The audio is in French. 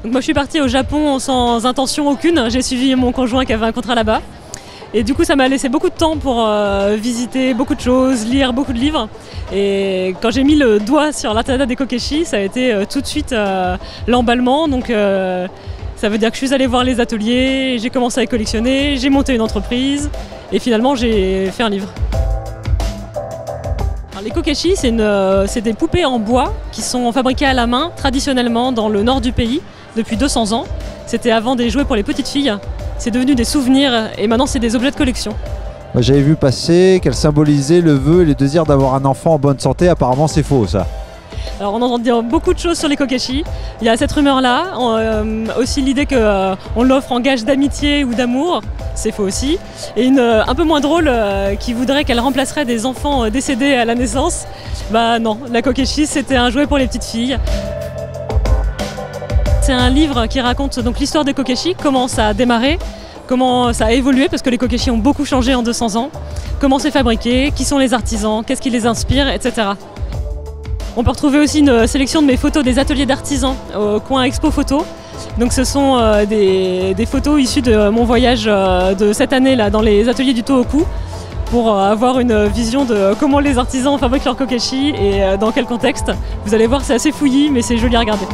Donc moi je suis partie au Japon sans intention aucune, j'ai suivi mon conjoint qui avait un contrat là-bas. Et du coup ça m'a laissé beaucoup de temps pour visiter beaucoup de choses, lire beaucoup de livres. Et quand j'ai mis le doigt sur l'artisanat des kokeshi, ça a été tout de suite l'emballement. Donc ça veut dire que je suis allée voir les ateliers, j'ai commencé à collectionner, j'ai monté une entreprise et finalement j'ai fait un livre. Alors, les kokeshi, c'est des poupées en bois qui sont fabriquées à la main traditionnellement dans le nord du pays depuis 200 ans. C'était avant des jouets pour les petites filles, c'est devenu des souvenirs et maintenant c'est des objets de collection. J'avais vu passer qu'elle symbolisait le vœu et le désir d'avoir un enfant en bonne santé, apparemment c'est faux ça. Alors on entend dire beaucoup de choses sur les kokeshi. Il y a cette rumeur-là, aussi l'idée qu'on l'offre en gage d'amitié ou d'amour, c'est faux aussi. Et une un peu moins drôle qui voudrait qu'elle remplacerait des enfants décédés à la naissance. Bah non, la kokeshi c'était un jouet pour les petites filles. C'est un livre qui raconte donc l'histoire des kokeshi, comment ça a démarré, comment ça a évolué, parce que les kokeshi ont beaucoup changé en 200 ans, comment c'est fabriqué, qui sont les artisans, qu'est-ce qui les inspire, etc. On peut retrouver aussi une sélection de mes photos des ateliers d'artisans au coin Expo Photo. Donc ce sont des photos issues de mon voyage de cette année là, dans les ateliers du Tohoku pour avoir une vision de comment les artisans fabriquent leurs kokeshi et dans quel contexte. Vous allez voir, c'est assez fouillis mais c'est joli à regarder.